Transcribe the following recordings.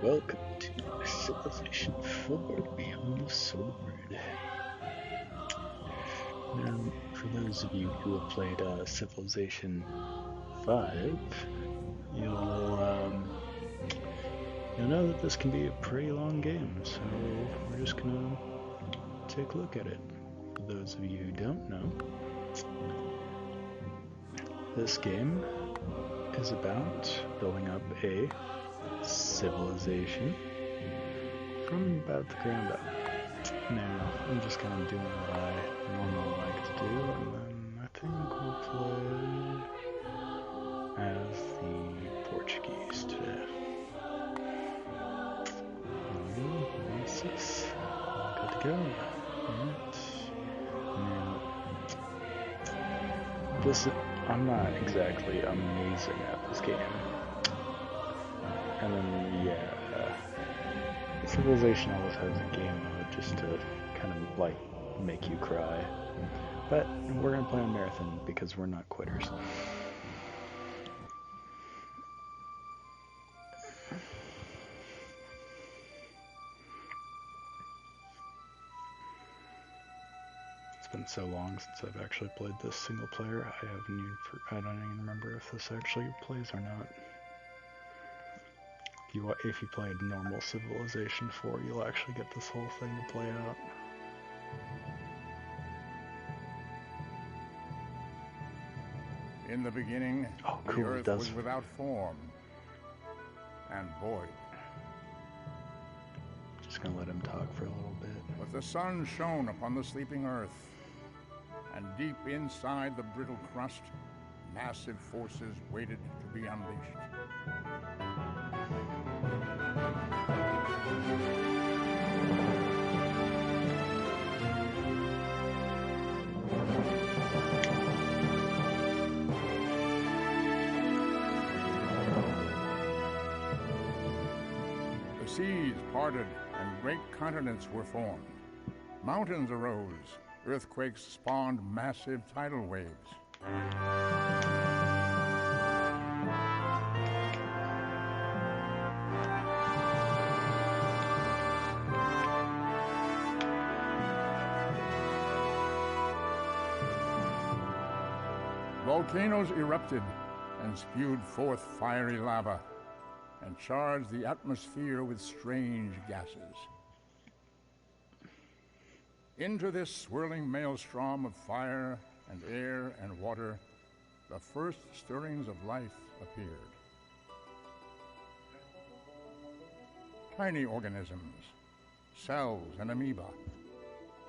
welcome to Civilization 4 Beyond the Sword. Now, for those of you who have played Civilization 5, you'll know that this can be a pretty long game, so we're just gonna take a look at it. For those of you who don't know, this game is about building up a civilization from about the ground up. Now, I'm just kind of doing what I normally like to do, and then I think we'll play as the Portuguese today. 96, good to go. Alright. Now, I'm not exactly amazing at this game. And then, Civilization always has a game mode just to kind of like make you cry. But we're gonna play on Marathon because we're not quitters. It's been so long since I've actually played this single player. I don't even remember if this actually plays or not. If you played normal Civilization 4, you'll actually get this whole thing to play out. In the beginning, the earth was without form and void. Just gonna let him talk for a little bit. But the sun shone upon the sleeping earth, and deep inside the brittle crust, massive forces waited to be unleashed. The seas parted and great continents were formed. Mountains arose. Earthquakes spawned massive tidal waves. Volcanoes erupted and spewed forth fiery lava and charged the atmosphere with strange gases. Into this swirling maelstrom of fire and air and water, the first stirrings of life appeared. Tiny organisms, cells and amoeba,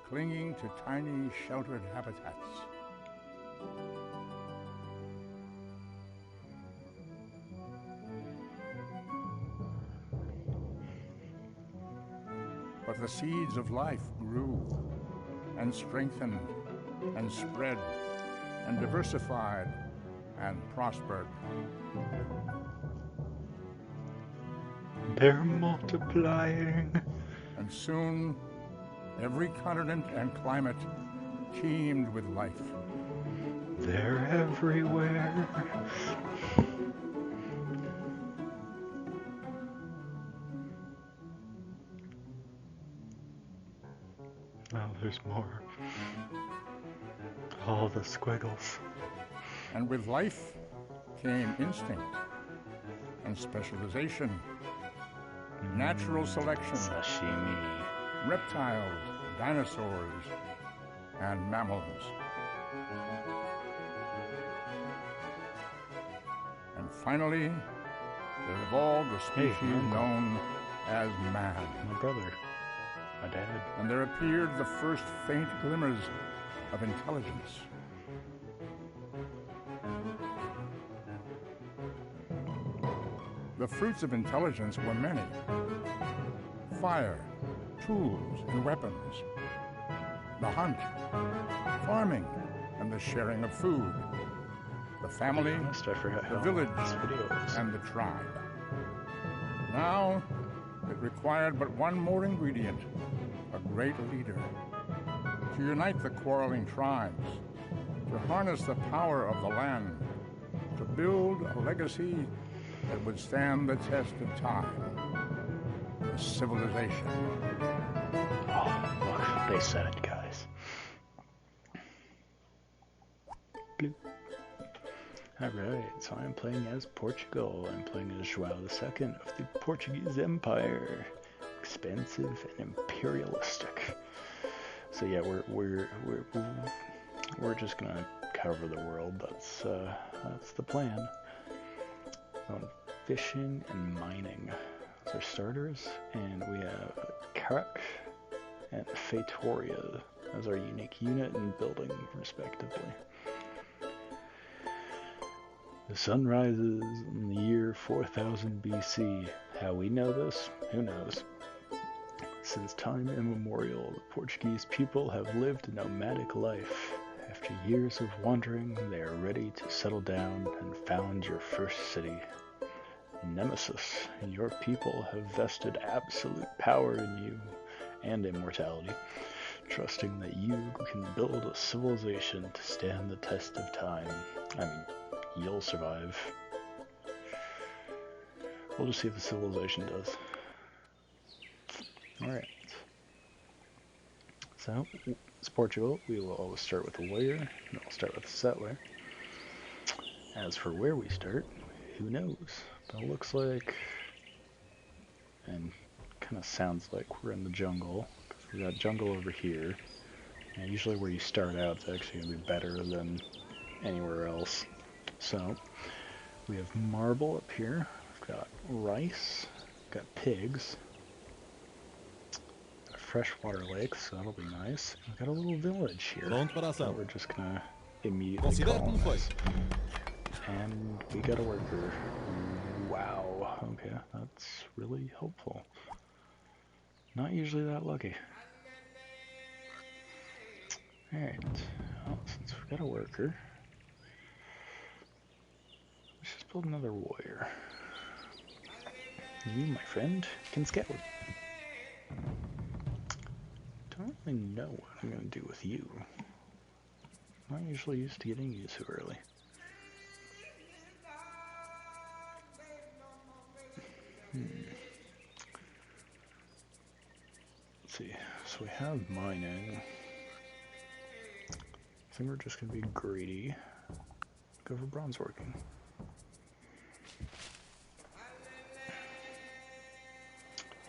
clinging to tiny sheltered habitats. But the seeds of life grew and strengthened and spread and diversified and prospered. They're multiplying. And soon, every continent and climate teemed with life. They're everywhere. Oh, there's more. All the squiggles. And with life came instinct and specialization, natural selection, sashimi, reptiles, dinosaurs, and mammals. And finally, there evolved a species known as man. My brother. My dad. And there appeared the first faint glimmers of intelligence. The fruits of intelligence were many. Fire, tools, and weapons. The hunt, farming, and the sharing of food. The family, the village, and the tribe. Now, it required but one more ingredient, a great leader, to unite the quarreling tribes, to harness the power of the land, to build a legacy that would stand the test of time. civilization. Oh, look, they said it, guys. Bloop. Alright, so I'm playing as Portugal. I'm playing as João II of the Portuguese Empire. Expansive and imperialistic. So yeah, we're just gonna cover the world. That's the plan. Fishing and mining as our starters, and we have Karak and Feitoria as our unique unit and building, respectively. The sun rises in the year 4000 BC. How we know this? Who knows? Since time immemorial, the Portuguese people have lived a nomadic life. After years of wandering, they are ready to settle down and found your first city. Nemesis, your people have vested absolute power in you and immortality, trusting that you can build a civilization to stand the test of time. I mean, you'll survive. We'll just see if the civilization does. Alright. So, as Portugal, we will always start with a warrior, and we'll start with a settler. As for where we start, who knows? But it looks like, and kind of sounds like we're in the jungle, because we got jungle over here. And usually where you start out is actually going to be better than anywhere else. So, we have marble up here, we've got rice, we've got pigs, got a freshwater lake, so that'll be nice. We've got a little village here that we're just going to immediately colonize. And we got a worker. Wow, okay, that's really hopeful. Not usually that lucky. Alright, well, since we got a worker, let's just build another warrior. You, my friend, can scout. Don't really know what I'm going to do with you. I'm not usually used to getting you so early. Let's see, so we have mining. I think we're just going to be greedy. Go for bronze working.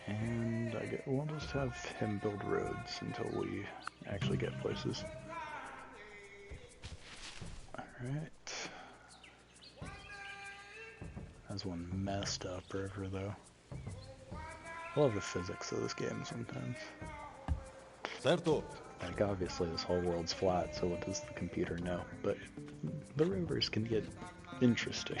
And we'll just have him build roads until we actually get places. Alright. That's one messed up river though. I love the physics of this game sometimes. Certo. Like obviously this whole world's flat, so what does the computer know? But the rivers can get interesting.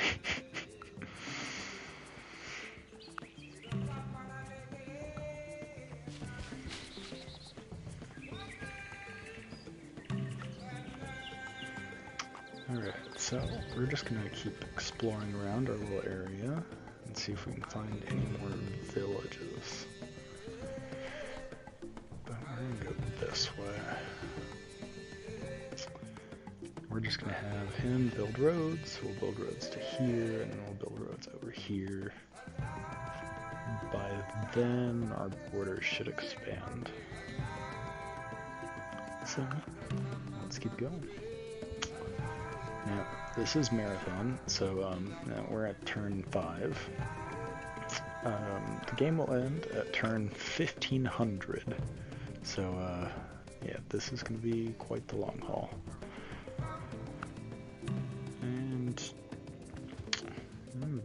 Alright, so we're just gonna keep exploring around our little area and see if we can find any more villages. But we're gonna go this way. We're just gonna have him build roads. We'll build roads to here, and then we'll build roads over here. By then, our borders should expand. So, let's keep going. Now, this is marathon, so now we're at turn 5. The game will end at turn 1500. So, yeah, this is going to be quite the long haul. And I'm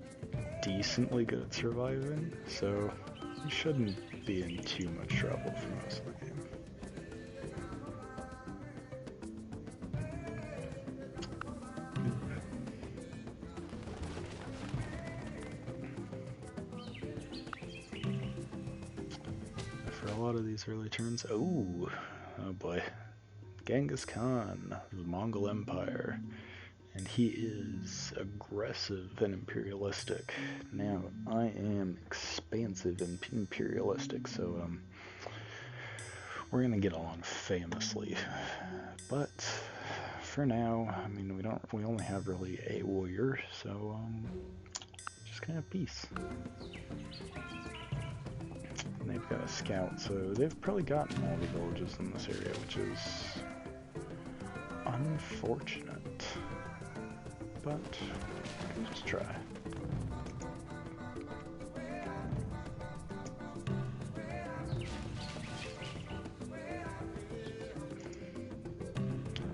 decently good at surviving, so we shouldn't be in too much trouble for most of the game. Early turns. Oh boy. Genghis Khan of the Mongol Empire. And he is aggressive and imperialistic. Now, I am expansive and imperialistic, so we're gonna get along famously. But for now, I mean, we only have really a warrior, so just gonna have peace. And they've got a scout, so they've probably gotten all the villages in this area, which is unfortunate. But let's try.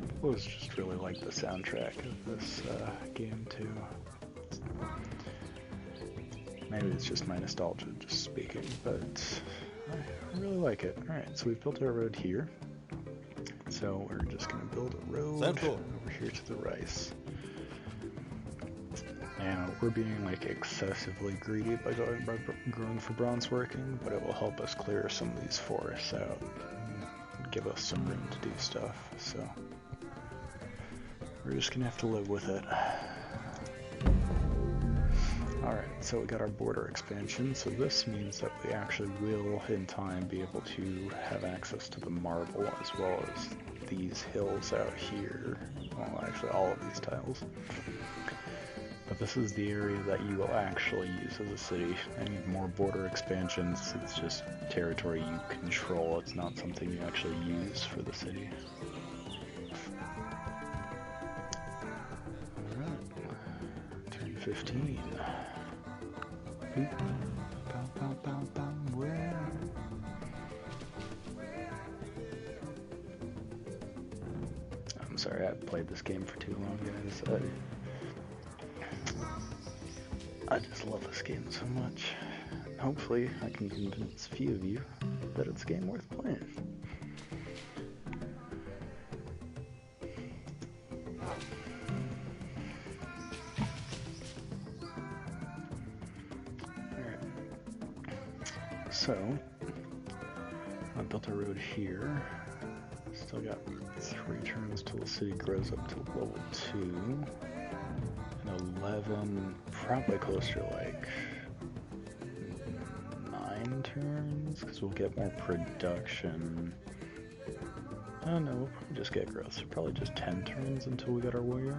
I always just really like the soundtrack of this game too. Maybe it's just my nostalgia just speaking, but I really like it. Alright, so we've built our road here. So we're just going to build a road over here to the rice. And we're being like excessively greedy by growing for bronze working, but it will help us clear some of these forests out and give us some room to do stuff. So we're just going to have to live with it. Alright, so we got our border expansion, so this means that we actually will, in time, be able to have access to the marble, as well as these hills out here. Well, actually all of these tiles. But this is the area that you will actually use as a city. Any more border expansions, it's just territory you control, it's not something you actually use for the city. Alright, turn 15. Where? I'm sorry, I've played this game for too long, guys. I just love this game so much. Hopefully, I can convince a few of you that it's a game worth playing. So, I built a road here. Still got 3 turns till the city grows up to level 2. And 11, probably closer to like 9 turns, because we'll get more production. Oh no, we'll probably just get growth, so probably just 10 turns until we get our warrior.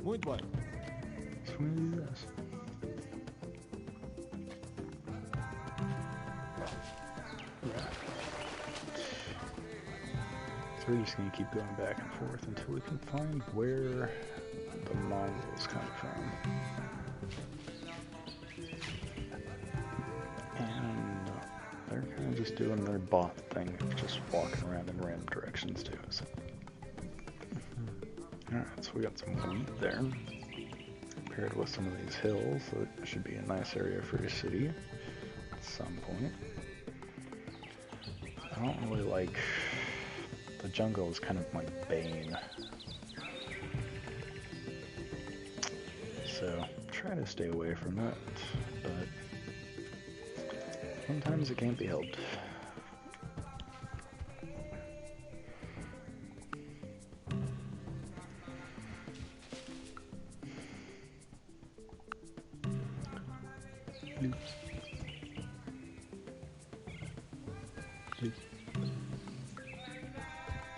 Muito bem. So we're gonna do this. We're just going to keep going back and forth until we can find where the Mongols come from. And they're kind of just doing their bot thing of just walking around in random directions too. So. Alright, so we got some wheat there. Paired with some of these hills, so it should be a nice area for your city at some point. I don't really like... The jungle is kind of my bane. So, try to stay away from it, but sometimes it can't be helped.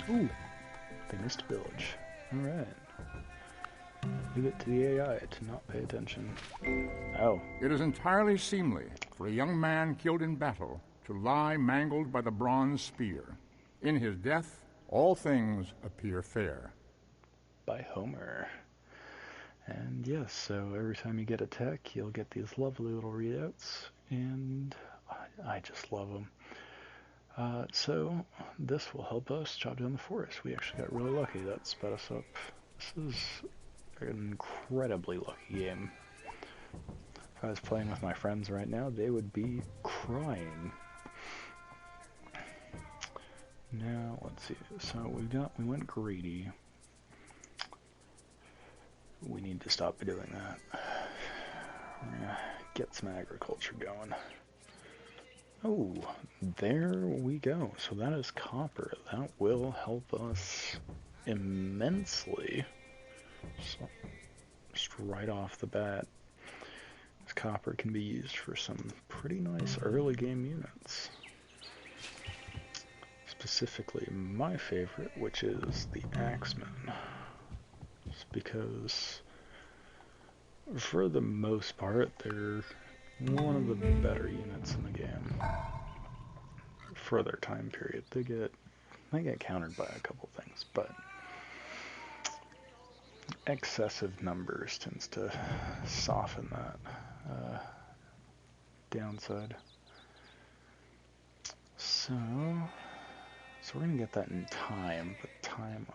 Ooh, finished village. Alright. Leave it to the AI to not pay attention. Oh. It is entirely seemly for a young man killed in battle to lie mangled by the bronze spear. In his death, all things appear fair. By Homer. And yes, so every time you get a tech, you'll get these lovely little readouts, and I just love them. So this will help us chop down the forest. We actually got really lucky. That sped us up. This is an incredibly lucky game. If I was playing with my friends right now, they would be crying. Now, let's see. So we went greedy. We need to stop doing that. We're gonna get some agriculture going. Oh, there we go. So that is copper. That will help us immensely. So, just right off the bat, this copper can be used for some pretty nice early game units. Specifically my favorite, which is the Axeman. Just because for the most part they're one of the better units in the game for their time period. They get countered by a couple things, but excessive numbers tends to soften that downside. So we're gonna get that in time, but time,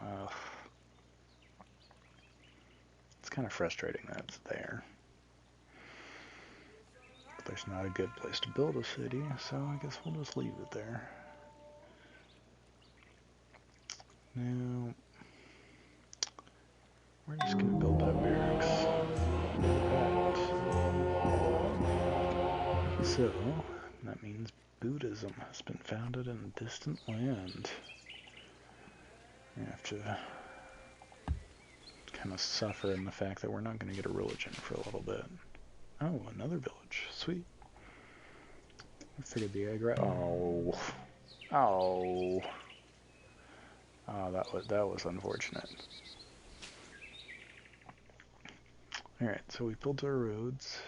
it's kind of frustrating that it's there. But there's not a good place to build a city, so I guess we'll just leave it there. Now, we're just gonna build that barracks. So, that means Buddhism has been founded in a distant land. We have to kind of suffer in the fact that we're not going to get a religion for a little bit. Oh, another village. Sweet. I figured the egg right. Oh. Oh. Oh, that was unfortunate. Alright, so we built our roads.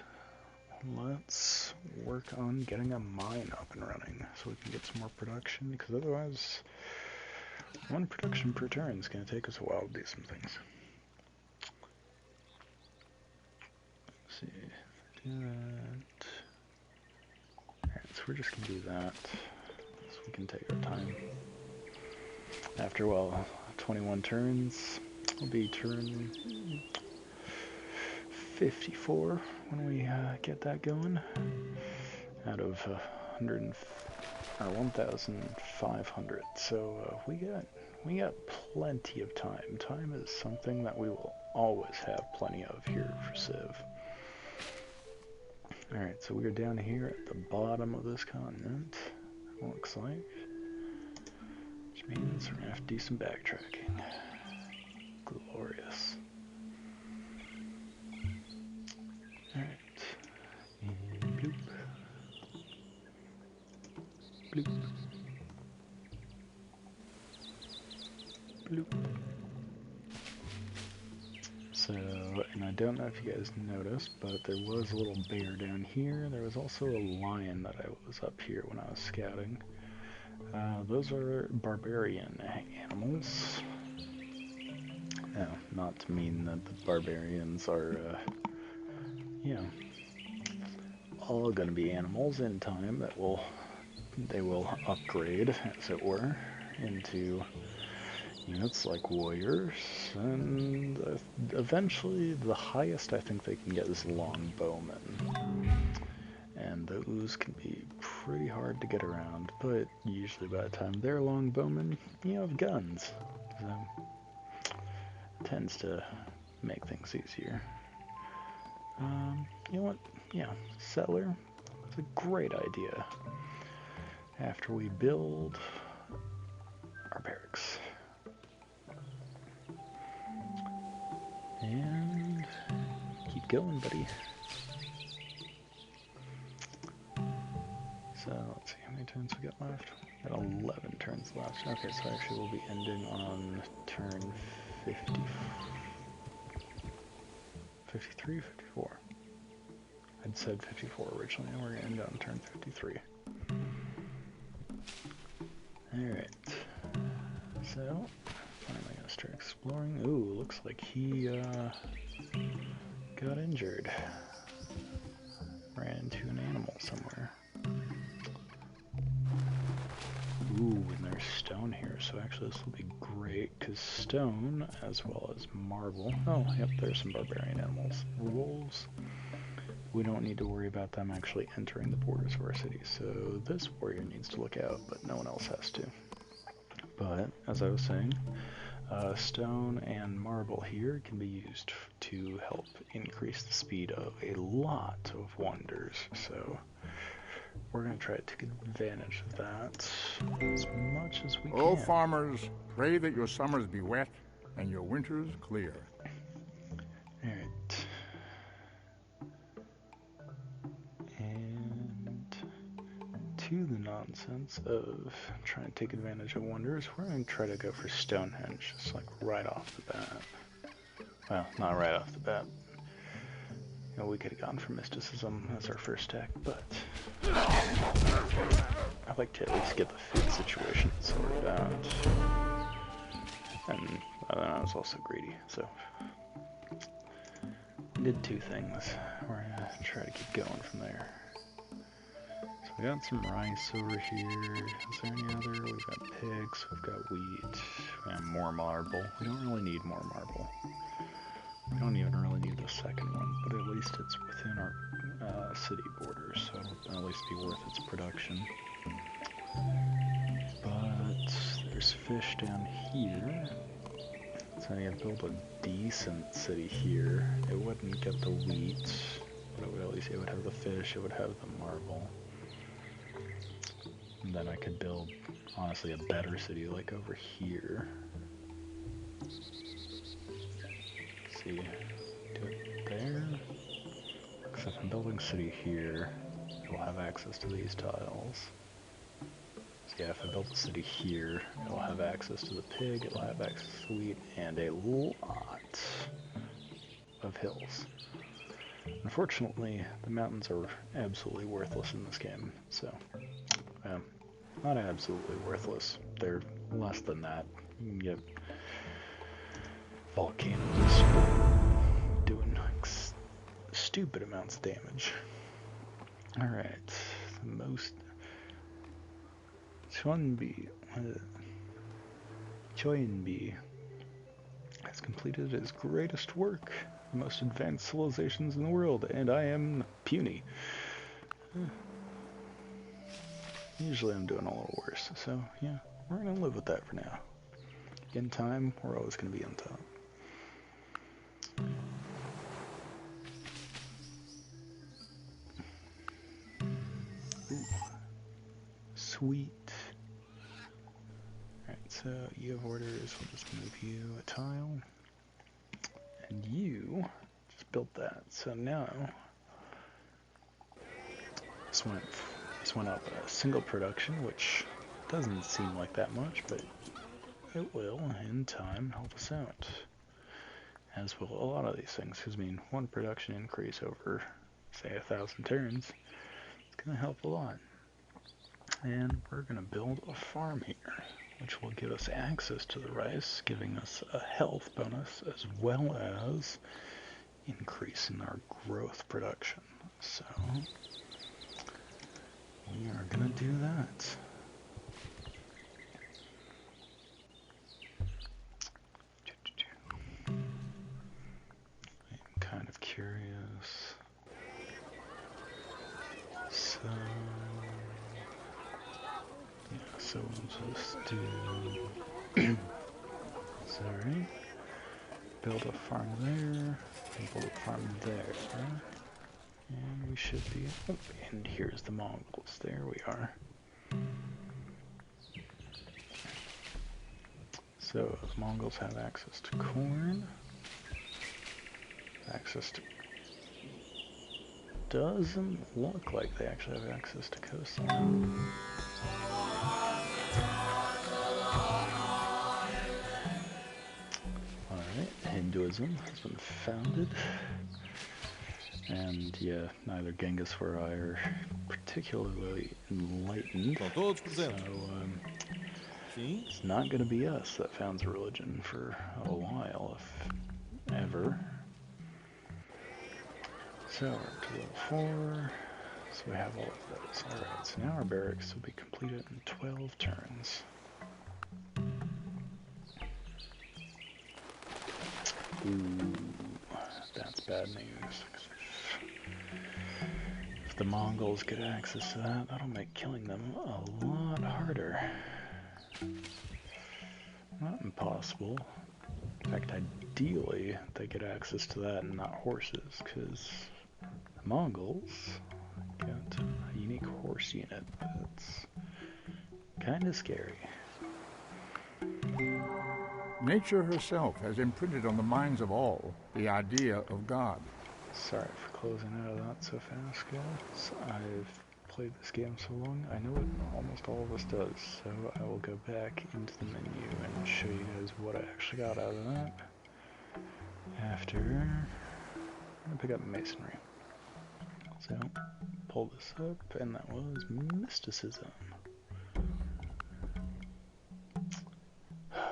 Let's work on getting a mine up and running so we can get some more production, because otherwise one production per turn is going to take us a while to do some things. Let's see, do that. Alright, so we're just going to do that so we can take our time. After, well, 21 turns, it'll be turn 54 when we get that going. Out of 1,500. So we got plenty of time. Time is something that we will always have plenty of here for Civ. Alright, so we are down here at the bottom of this continent, looks like. Which means we're going to have to do some backtracking. Glorious. Alright. And bloop. Bloop. Bloop. So, and I don't know if you guys noticed, but there was a little bear down here. There was also a lion that I was up here when I was scouting. Those are barbarian animals. Now, not to mean that the barbarians are, all going to be animals in time that they will upgrade, as it were, into units like warriors, and eventually the highest I think they can get is longbowmen. And those can be pretty hard to get around, but usually by the time they're longbowmen, you have guns. So it tends to make things easier. You know what? Yeah, settler. It's a great idea. After we build our barracks. And keep going, buddy. So, let's see how many turns we got left. We got 11 turns left. Okay, so actually we'll be ending on turn 50. 53, 54. I'd said 54 originally, and we're going to end on turn 53. Alright. So, finally going to start exploring. Ooh, looks like he got injured. Ran into an animal somewhere. Ooh, and there's stone here, so actually this will be great, because stone, as well as marble... Oh, yep, there's some barbarian animals. Wolves. We don't need to worry about them actually entering the borders of our city, so this warrior needs to look out, but no one else has to. But, as I was saying, stone and marble here can be used to help increase the speed of a lot of wonders, so we're going to try to take advantage of that as much as we can. Oh, farmers, pray that your summers be wet and your winters clear. Alright. And to the nonsense of trying to take advantage of wonders, we're going to try to go for Stonehenge, just like right off the bat. Well, not right off the bat. You know, we could have gone for mysticism as our first attack, but I like to at least get the food situation sorted out. And I was also greedy, so I did two things. We're gonna try to keep going from there. So we got some rice over here. Is there any other? We've got pigs, we've got wheat, we have more marble. We don't really need more marble. We don't even really need the second one, but at least it's within our city borders, so it'll at least be worth its production. But there's fish down here. So I need to build a decent city here. It wouldn't get the wheat, but it would at least, it would have the fish, it would have the marble. And then I could build, honestly, a better city like over here. Let's see, do it there. Because if I'm building a city here, it will have access to these tiles. So yeah, if I build a city here, it'll have access to the pig, it'll have access to the wheat, and a lot of hills. Unfortunately, the mountains are absolutely worthless in this game, so, not absolutely worthless, they're less than that. You can get volcanoes doing like stupid amounts of damage. Alright, the most... Choinbi has completed his greatest work, the most advanced civilizations in the world, and I am puny. Usually I'm doing a little worse, so yeah, we're gonna live with that for now. In time, we're always gonna be on top. Ooh. Sweet. Alright, so you have orders, we'll just move you a tile. And you just built that. So now this went up a single production, which doesn't seem like that much, but it will in time help us out. As will a lot of these things, because I mean, one production increase over, say, 1,000 turns, it's gonna help a lot. And we're gonna build a farm here, which will give us access to the rice, giving us a health bonus, as well as increasing our growth production. So, we are gonna do that. I'm kind of curious. So, yeah, so we'll just do... Sorry. Build a farm there, build a farm there, and we should be, oh, and here's the Mongols, there we are. So, the Mongols have access to corn, access to, doesn't look like they actually have access to coastline. Hinduism has been founded, and yeah, neither Genghis or I are particularly enlightened, so it's not going to be us that founds a religion for a while, if ever. So we're up to level 4, so we have all of those. Alright, so now our barracks will be completed in 12 turns. Ooh, that's bad news. If the Mongols get access to that, that'll make killing them a lot harder. Not impossible. In fact, ideally, they get access to that and not horses, because the Mongols got a unique horse unit that's kind of scary. Nature herself has imprinted on the minds of all the idea of God. Sorry for closing out of that so fast, guys. I've played this game so long, I know what almost all of this does, so I will go back into the menu and show you guys what I actually got out of that. After, I'm going to pick up masonry. So, pull this up, and that was mysticism. Now,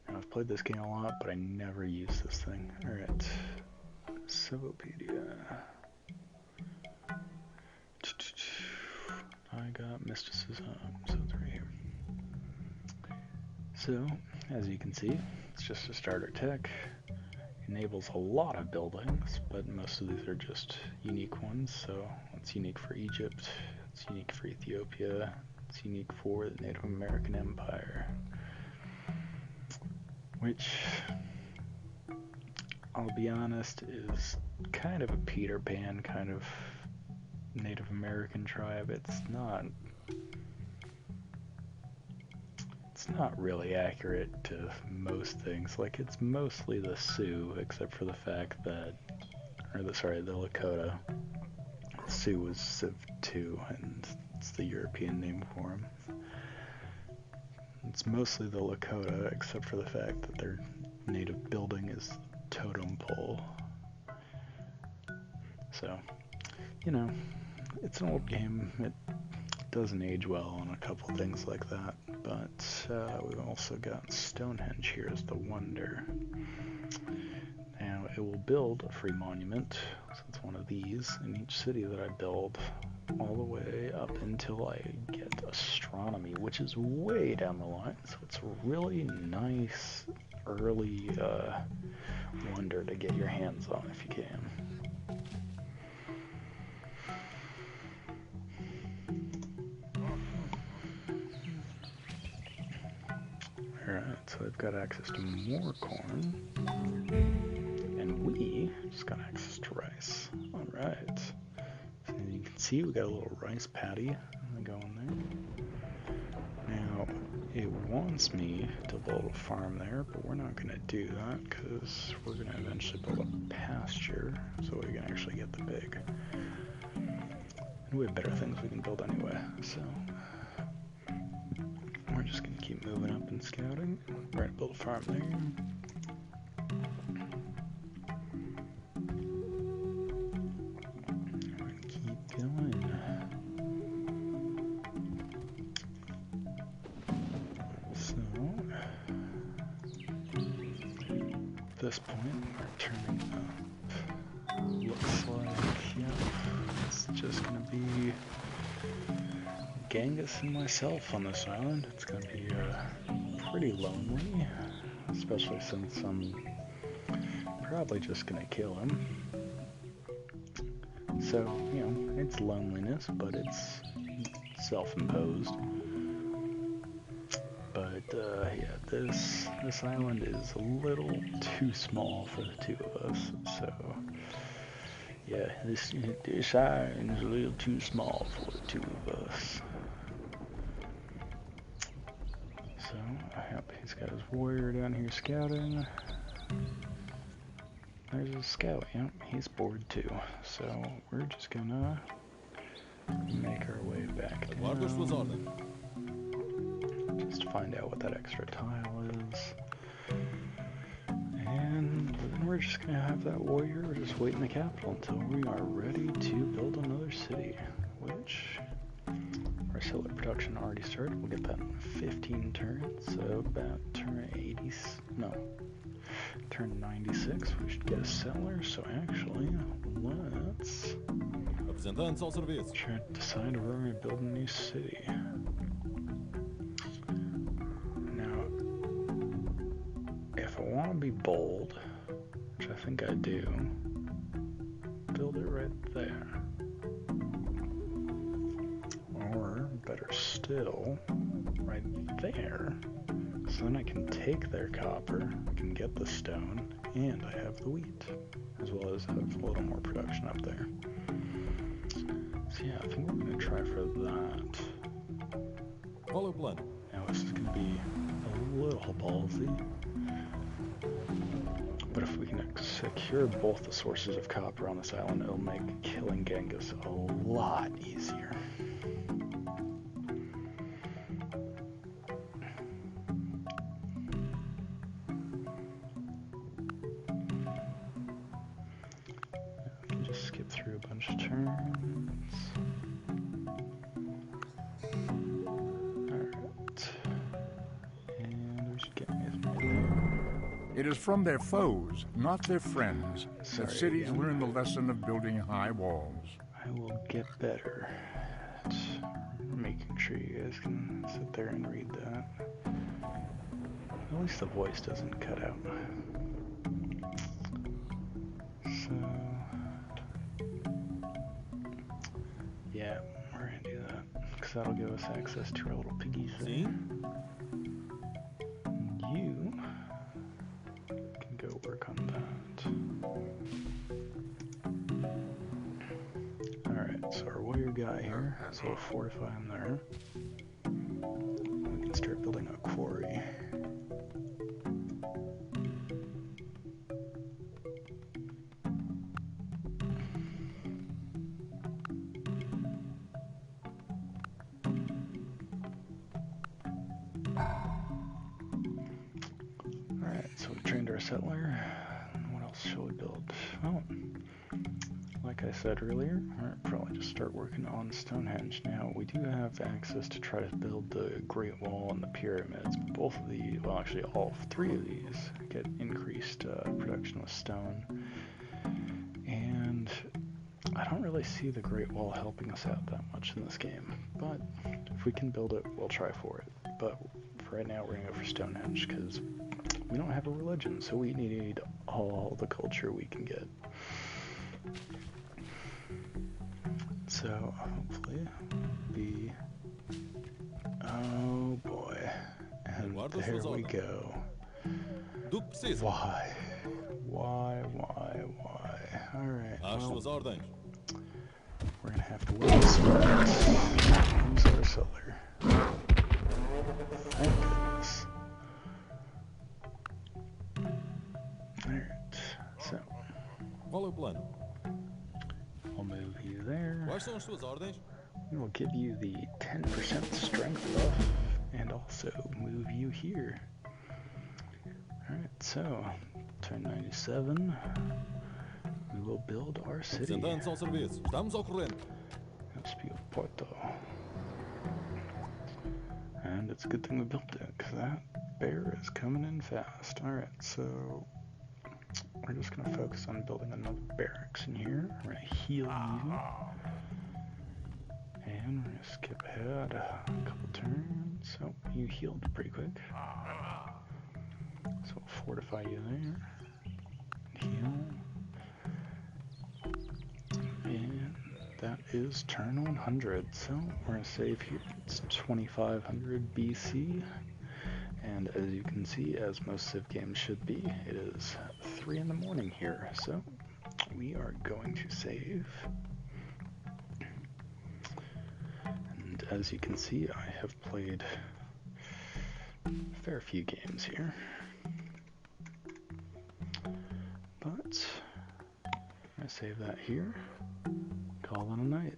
I've played this game a lot, but I never use this thing. Alright. Civilopedia. I got mysticism, so it's right here. So, as you can see, it's just a starter tech. Enables a lot of buildings, but most of these are just unique ones. So it's unique for Egypt, it's unique for Ethiopia, it's unique for the Native American Empire, which, I'll be honest, is kind of a Peter Pan kind of Native American tribe. It's not really accurate to most things. Like, it's mostly the Sioux, except for the fact that, the Lakota. Sioux was Civ 2, and it's the European name for them. It's mostly the Lakota, except for the fact that their native building is totem pole. So, you know, it's an old game. It doesn't age well on a couple things like that, but we've also got Stonehenge here as the wonder. Now, it will build a free monument, so it's one of these in each city that I build, all the way up until I get astronomy, which is way down the line, so it's a really nice early wonder to get your hands on if you can. Alright, so I've got access to more corn, and we just got access to rice. Alright, so you can see we got a little rice paddy going there. Now, it wants me to build a farm there, but we're not going to do that, because we're going to eventually build a pasture, so we can actually get the pig. And we have better things we can build anyway, so we're just going to keep moving up and scouting. We're going to build a farm there. We're going to keep going. So, at this point, we're turning up. Looks like, yeah, it's just going to be Genghis and myself on this island. It's going to be pretty lonely, especially since I'm probably just going to kill him. So, you know, it's loneliness, but it's self-imposed. But, yeah, this island is a little too small for the two of us, so, yeah, this island is a little too small for the two of us. So, yep, he's got his warrior down here scouting. There's a scout, yep, he's bored too. So, we're just gonna make our way back down. Just find out what that extra tile is. And then we're just gonna have that warrior just wait in the capital until we are ready to build another city, which our solar production already started. We'll get that in 15 turns, so about turn 80, no, turn 96, we should get a settler. So actually, let's try to decide where we're going to build a new city. Now, if I want to be bold, which I think I do, build it right there. Or, better still, right there. So then I can take their copper, I can get the stone, and I have the wheat, as well as have a little more production up there. So yeah, I think we're going to try for that. Follow plan. Now this is going to be a little ballsy, but if we can secure both the sources of copper on this island, it'll make killing Genghis a lot easier. Skip through a change turns. Alright. And we should get Meyer there. It is from their foes, not their friends, Sorry that cities again. learn the lesson of building high walls. I will get better at making sure you guys can sit there and read that. At least the voice doesn't cut out. So, yeah, we're gonna do that because that'll give us access to our little piggies there. See? And you can go work on that. Alright, so our warrior guy here, so we'll fortify him there. We can start building a quarry. Settler. What else shall we build? Well, like I said earlier, I'll probably just start working on Stonehenge. Now, we do have access to try to build the Great Wall and the pyramids. Both of these, well actually all three of these, get increased production with stone. And I don't really see the Great Wall helping us out that much in this game. But if we can build it, we'll try for it. But for right now, we're going to go for Stonehenge because we don't have a religion, so we need all the culture we can get. So, hopefully, be... Oh boy. And there we go. Why? Alright, well, we're gonna have to wait smart. Who's our settler? Thank goodness. Alright, so Qual plano? I'll move you there. Quais são as suas ordens? We'll give you the 10% strength buff and also move you here. Alright, so turn 97. We will build our city. Representantes ao serviço. Estamos ao corrente. Let's be a Porto. And it's a good thing we built it, because that bear is coming in fast. Alright, so we're just going to focus on building another barracks in here. We're going to heal you. And we're going to skip ahead a couple turns. So you healed pretty quick. So we'll fortify you there. Heal. And that is turn 100. So we're going to save here. It's 2500 BC. And as you can see, as most Civ games should be, it is 3 in the morning here. So we are going to save. And as you can see, I have played a fair few games here. But I'm going to save that here. Call it a night.